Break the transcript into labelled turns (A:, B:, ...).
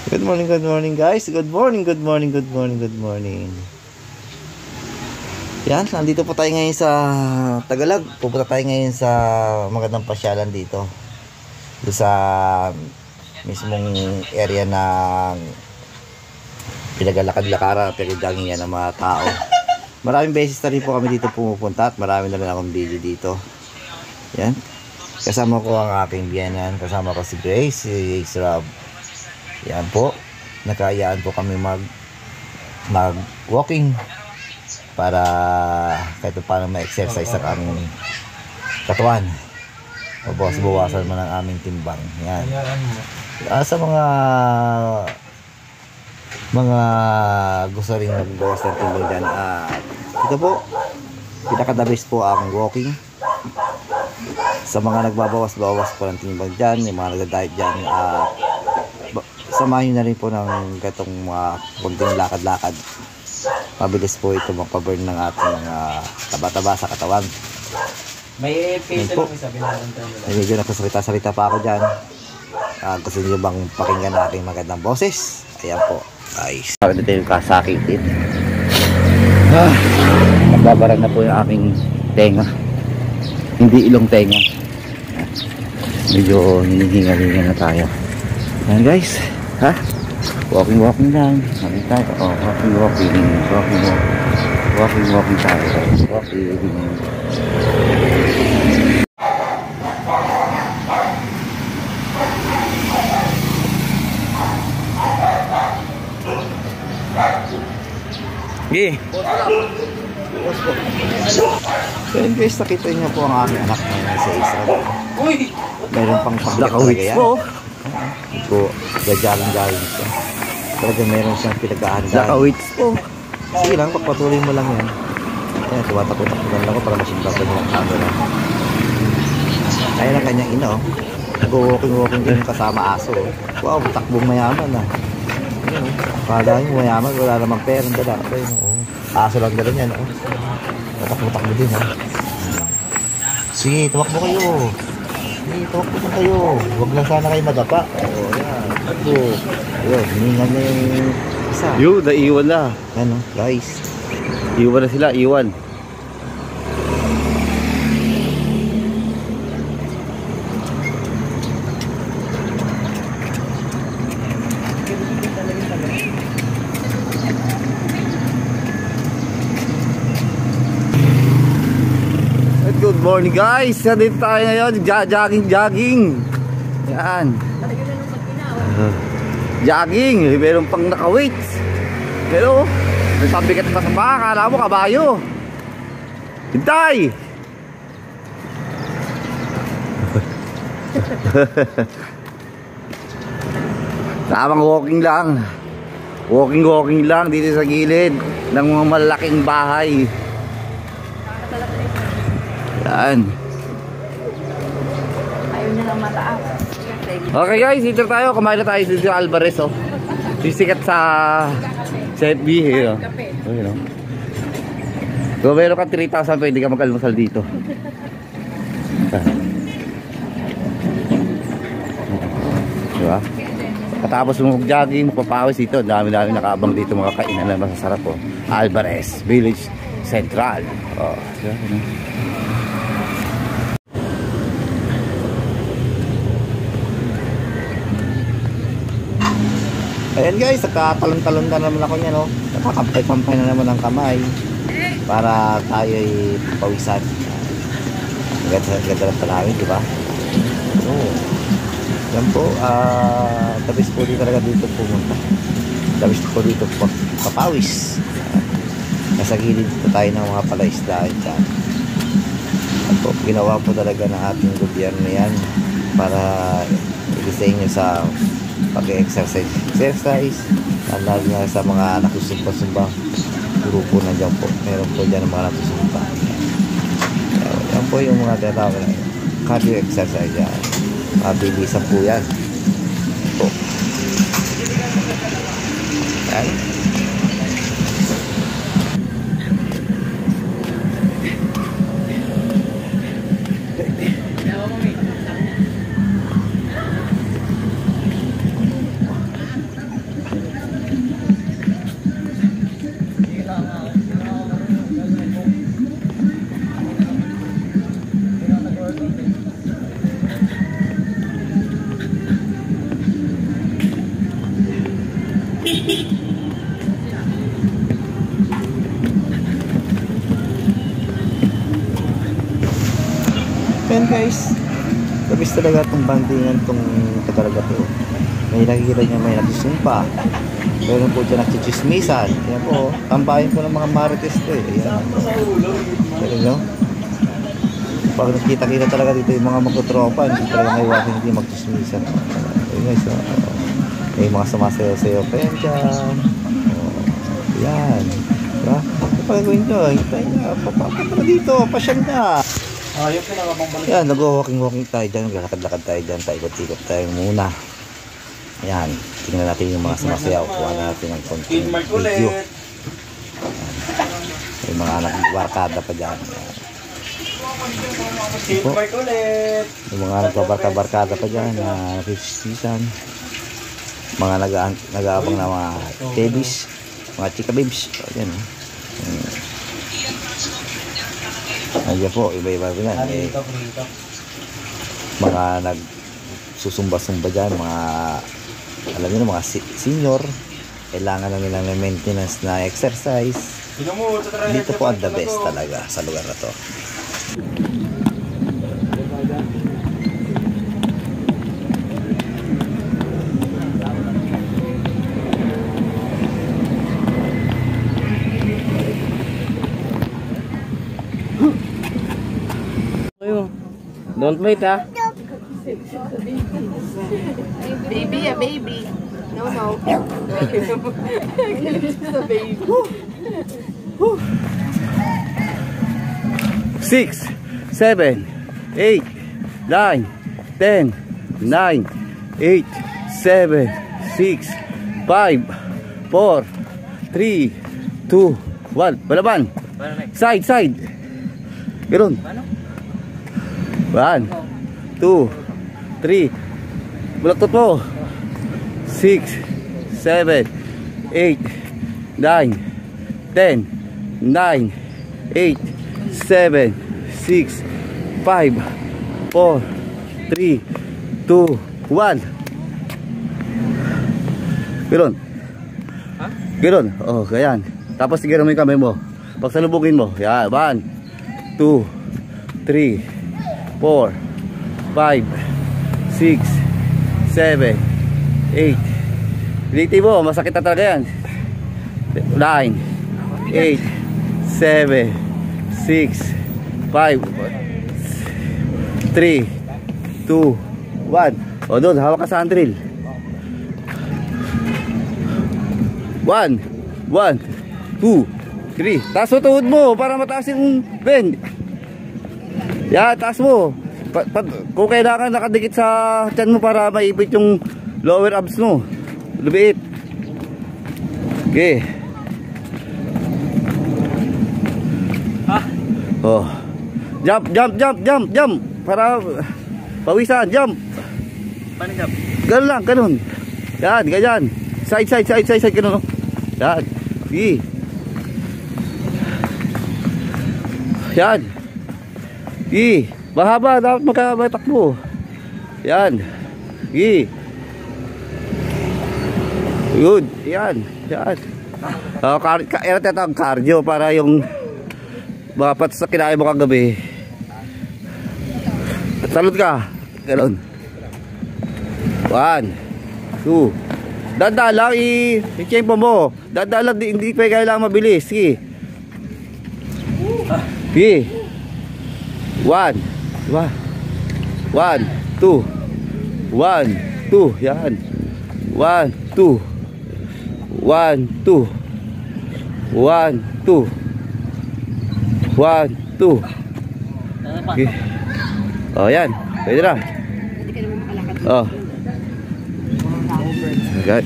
A: Good morning guys. Good morning. Yan, nandito po tayo ngayon sa Tagalog. Pupunta tayo ngayon sa magandang pasyalan dito. Doon sa mismong area ng pinagalakad-lakara, pinagdaging yan ng mga tao. Maraming beses na rin po kami dito pumupunta at marami na rin akong video dito. Yan. Kasama ko ang aking biyenan, kasama ko si Grace, si Rob. Yan po. Nakaayaan po kami mag-walking para kahit paano ma-exercise ang aming katawan. Bawasan mo ng aming timbang. Yan. Sa mga gusto rin magbawas ng timbang dyan, ito po, pinaka-the-best po ang walking. Sa mga nagbabawas-bawas po ng timbang dyan, yung mga nagda-diet dyan, samahin na rin po ng gatong mga kunting lakad-lakad. Mabilis po ito magpa-burn ng ating taba-taba sa katawan.
B: May peso lang sabi natin.
A: Medyo nagsasalita-salita pa ako dyan. Gusto nyo bang pakinggan natin magandang boses? Ayan po, guys. Dito yung kasakit. Nagbabarang na po yung aking tenga. Hindi ilong tenga. Medyo hinihinga-hinga na tayo. Ayan guys. Walking lang. Walking tayo. Walking tayo. So yun guys, nakita nyo po ang aking anak ngayon sa Israel. Meron pang pabigat talaga yan. Po, gajaling-galing siya. Talaga meron siyang pinag-ahandaan.
B: Nakawits po.
A: Sige lang, pagpatuloy mo lang yan. Ayan, tumatakot-takutan lang ko para masundan ko ng camera. Ayan ang kanyang ina, oh. Nag-walking din kasama aso, oh. Wow, takbong mayaman, ah. Ayan, oh. Kala nyo mayaman, wala namang pera ang dala. Ayan, oh. Aso lang dala niyan, oh. Tatakbo-takbo din, oh. Sige, tumakbo kayo. Tumakbo na kayo. Huwag lang sana kayo madapa. O, yan. Takbo. Ayun, hiningan na yung isa.
B: Yo, naiwan na.
A: Yan, oh, guys.
B: Iwan na sila, iwan.
A: Good morning guys, dito tayo ngayon, jogging. Yan. Jogging, meron pang naka-weights. Pero, may pabigat pa sa paa, kala mo kabayo. Hintay! Tamang walking lang. Walking lang dito sa gilid ng mga malaking bahay. Yan.
C: Ayaw na lang mataas.
A: Okay guys, dito tayo. Kumain na tayo dito sa Alvarez, oh. Sisikat sa FB, oh. Okay, no? Kung meron ka 3,000, pwede ka mag-almusal dito. Diba? Katapos mo mag-jogging, magpapawis dito. Dami-dami nakaabang dito mga kainan na masasarap, oh. Alvarez Village Central. Oh, diba? Ayan guys, nakatalon-talon na naman ako niya, no? Nakakampay-kampay na naman ang kamay para tayo ay pawisan. Ganda lang pa namin, di ba? Oo. Yan po, tabis po dito talaga dito pumunta. Tabis po dito po, papawis. Nasa gilid po tayo ng mga palaisdaan dyan. Yan po, ginawa po talaga ng ating gobyerno yan para i-design nyo sa pag-exercise, lalo na sa mga nakusumpa-sumpa grupo na dyan po. Meron po dyan ang mga nakusumpa. Yan po yung mga tinatawag na cardio exercise yan. Mabilisan po yan po. Yan. Ayan guys, labis talaga itong bandingan itong Kataraga to. May nakikita niya may nagsusumpa. Meron po dyan nagchichismisan. Ayan po, tambahin po ng mga marites to eh. Ayan. Ayan nyo. Pag nakita-kita talaga dito yung mga magtutropa, hindi talaga may iwasan hindi magchismisan. Ayan guys, may mga sumasayaw-sayaw pa yan dyan. Ayan. Diba? Ito pa gagawin nyo. Hintay na. Papapit na dito. Pasyal na.
B: Yung pinakabang balik.
A: Yan, nag-walking tayo dyan, naglalakad-lakad tayo dyan, taikot-ikot tayo muna. Yan, tingnan natin yung mga sumasayaw, kuha natin ng konting video. Yan. May mga anak barkada pa dyan.
B: Teamwork ulit.
A: Yung mga anak barkada pa dyan, nakikisisan. Mga nag-aabang na mga babies, mga chika babes. Yan, ayan po, iba-iba po yan. Mga nagsusumba-sumba dyan, mga, alam niyo mga senior, kailangan na nilang ng maintenance na exercise. Dito po ang the best talaga sa lugar na to.
B: Don't wait, ha?
C: Baby, a baby. No, no. It's a baby.
B: 6, 7, 8, 9, 10, 9, 8, 7, 6, 5, 4, 3, 2, 1. Balaban. Side, side. Ganun. 1, 2, 3. Balaktot mo. 6, 7, 8, 9, 10, 9, 8, 7, 6, 5, 4, 3, 2, 1. Ganun. Ganun. Oh, ganyan. Tapos tignan mo yung kamay mo. Pagsalubugin mo. Yan. 1, 2, 3, 4, 5, 6, 7, 8. Dito mo, masakit na talaga yan. 9, 8, 7, 6, 5, 3, 2, 1. O doon, hawak ka sa handrill. 1, 1, 2, 3. Taas mo tuhod mo para mataas yung bend. Yan, taas mo. Kung kailangan nakadikit sa tiyan mo para maipit yung lower abs mo. Lumiit. Okay. Oh. Jump, jump, jump, jump, jump. Para pawisan, jump. Paano jump?
A: Ganun lang, ganun. Yan, ganyan. Side, side, side, side, side, ganun. Yan. Sige. Yan. Sige. Mahaba, dapat magkabatakbo. Yan. Sige. Good. Yan. Yan. Yan cardio para yung mga pats sa kinain mo kagabi. Salud ka. Ganun. 1, 2. Dada lang i-tempo mo. Dada lang, hindi pa kailangan mabilis. Sige. Sige. 1, 2, 1, 2, 1, 2. Yan. 1, 2. 1, 2. 1, 2. 1, 2. Okay. Oh, yan. Pwede na. Oh. Agad.